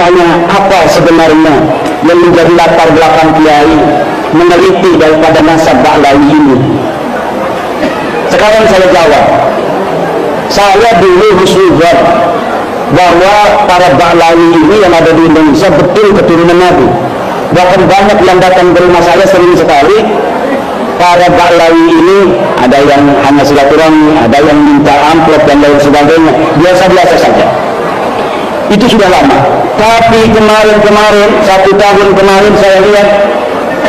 bertanya apa sebenarnya yang menjadi latar belakang kiai meneliti daripada nasab Ba'lawi ini. Sekarang saya jawab, saya dulu husnuzon bahwa para Ba'lawi ini yang ada di Indonesia betul keturunan Nabi. Bahkan banyak yang datang ke rumah saya sering sekali. Para Ba'lawi ini ada yang hanya silaturahmi, ada yang minta amplop dan lain sebagainya, biasa-biasa saja. Itu sudah lama. Tapi kemarin 1 tahun kemarin saya lihat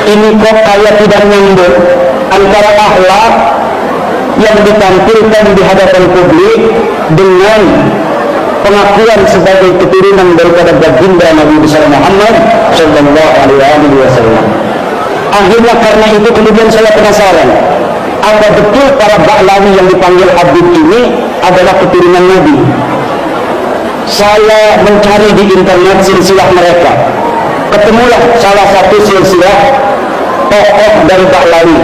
ini kok kayak tidak nyambung antara akhlak yang ditampilkan di hadapan publik dengan pengakuan sebagai keturunan daripada baginda Nabi besar Muhammad sallallahu alaihi wasallam. Akhirnya karena itu kemudian saya penasaran, apa betul para Ba'lawi yang dipanggil Habib ini adalah keturunan Nabi? Saya mencari di internet silsilah mereka, ketemulah salah satu silsilah tokoh dari Ba'lawi.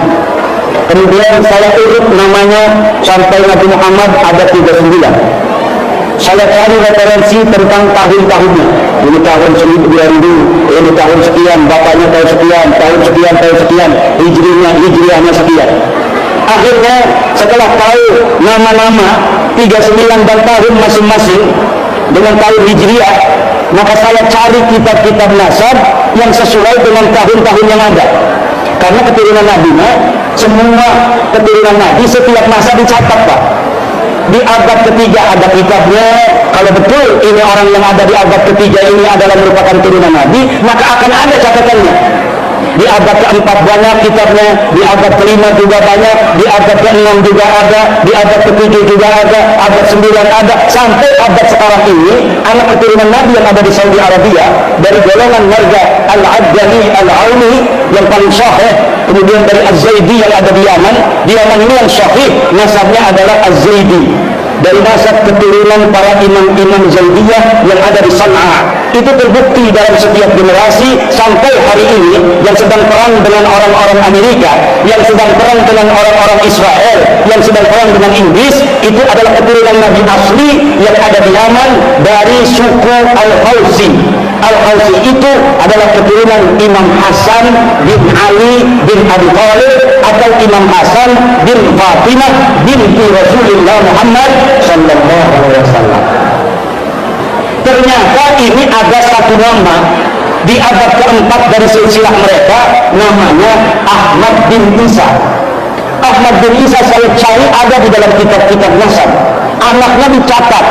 Kemudian saya urut namanya sampai Nabi Muhammad ada 39. Saya cari referensi tentang tahun-tahunnya. Ini tahun 2000, ini tahun sekian, bapaknya tahun sekian, tahun sekian, hijriahnya sekian. Akhirnya setelah tahu nama-nama 39 dan tahun masing-masing dengan tahun hijriah, maka saya cari kitab-kitab nasab yang sesuai dengan tahun-tahun yang ada. Karena keturunan Nabi, semua keturunan Nabi setiap masa dicatat, Pak. Di abad ketiga ada kitabnya. Kalau betul ini orang yang ada di abad ketiga ini adalah merupakan keturunan Nabi, maka akan ada catatannya. Di abad keempat banyak kitabnya, di abad kelima juga banyak, di abad keenam juga ada, di abad ketujuh juga ada, abad 9 ada, sampai abad sekarang ini anak keturunan Nabi yang ada di Saudi Arabia dari golongan warga Al-Adjani Al-Auni yang paling sahih, kemudian dari Az-Zaidi yang ada di Yaman ini yang sahih nasabnya adalah Az-Zaidi, dari nasab keturunan para imam-imam Zaidiyah yang ada di Sana'a. Itu terbukti dalam setiap generasi sampai hari ini. Yang sedang perang dengan orang-orang Amerika, yang sedang perang dengan orang-orang Israel, yang sedang perang dengan Inggris, itu adalah keturunan Nabi asli yang ada di Yaman dari suku Al-Hausi. Al-Hausi itu adalah keturunan Imam Hasan bin Ali bin Abi Thalib atau Imam Hasan bin Fatimah binti Rasulullah Muhammad sallallahu alaihi wasallam. Ternyata ini ada satu nama di abad keempat dari silsilah mereka, namanya Ahmad bin Isa. Ahmad bin Isa saya cari ada di dalam kitab-kitab nasab. Anaknya dicatat,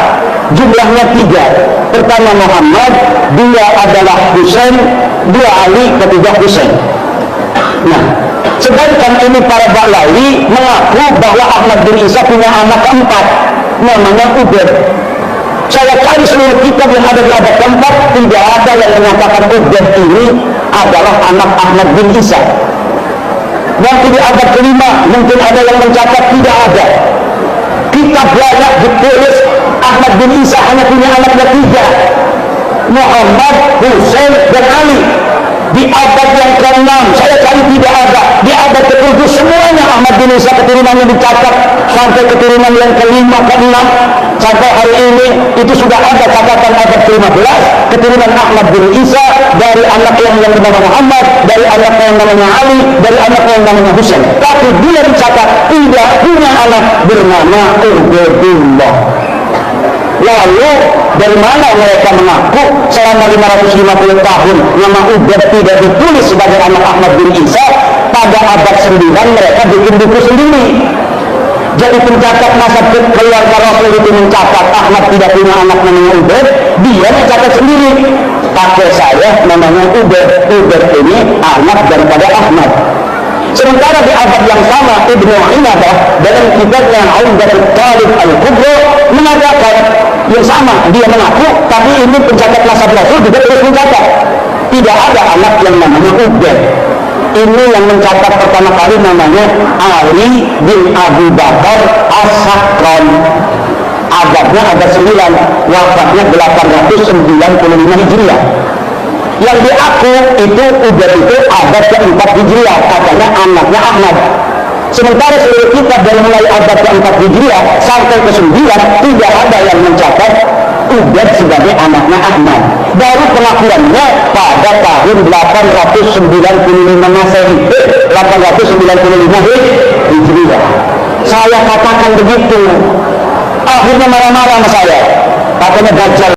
jumlahnya 3. Pertama Muhammad, 2 adalah Husain, 2 Ali, ketiga Husain. Nah, sedangkan ini para Ba'lawi mengaku bahwa Ahmad bin Isa punya anak keempat, namanya Ubaid. Saya cari seluruh kitab yang ada di abad keempat, tidak ada yang menyatakan Ubaid ini adalah anak Ahmad bin Isa. Nanti di abad kelima mungkin ada yang mencatat, tidak ada. Kitab banyak ditulis Ahmad bin Isa hanya punya anaknya 3, Muhammad, Husain, dan Ali. Di abad yang ke-6 saya cari tidak ada. Di abad ke-7 semuanya Ahmad bin Isa keturunannya dicatat sampai keturunan yang ke-5, ke-6, sampai hari ini itu sudah ada catatan abad ke-15 keturunan Ahmad bin Isa dari anak yang bernama Muhammad, dari anak yang namanya Ali, dari anak yang namanya Husain. Tapi dia dicatat tidak punya anak bernama Ubaidullah. Lalu dari mana mereka mengaku selama 550 tahun nama Ubaid tidak ditulis sebagai anak Ahmad bin Isa? Pada abad 9 mereka bikin buku sendiri. Jadi pencatat nasab keluarga Rasul itu mencatat Ahmad tidak punya anak namanya Ubaid, dia mencatat sendiri. Kakek saya namanya Ubaid. Ubaid ini anak daripada Ahmad. Sementara di abad yang sama Ibnu Inadah dalam kitabnya Umdatul Talib Al-Kubra mengatakan yang sama, dia mengaku, tapi ini pencatat nasab Rasul juga terus mencatat tidak ada anak yang namanya Ubaid. Ini yang mencatat pertama kali namanya Ali bin Abu Bakar As-Sakran. Abadnya ada 9, wafatnya 895 Hijriah. Yang diaku itu Ubaid itu abad ke-4 Hijriah, katanya anaknya Ahmad. Sementara seluruh kitab dari mulai abad ke-4 Hijriah sampai ke-9 tidak ada yang mencatat Ubed sebagai anaknya Ahmad. Baru pengakuannya pada tahun 895 Masehi, 895 Hijriah. Saya katakan begitu, akhirnya marah-marah sama saya, katanya Dajjal.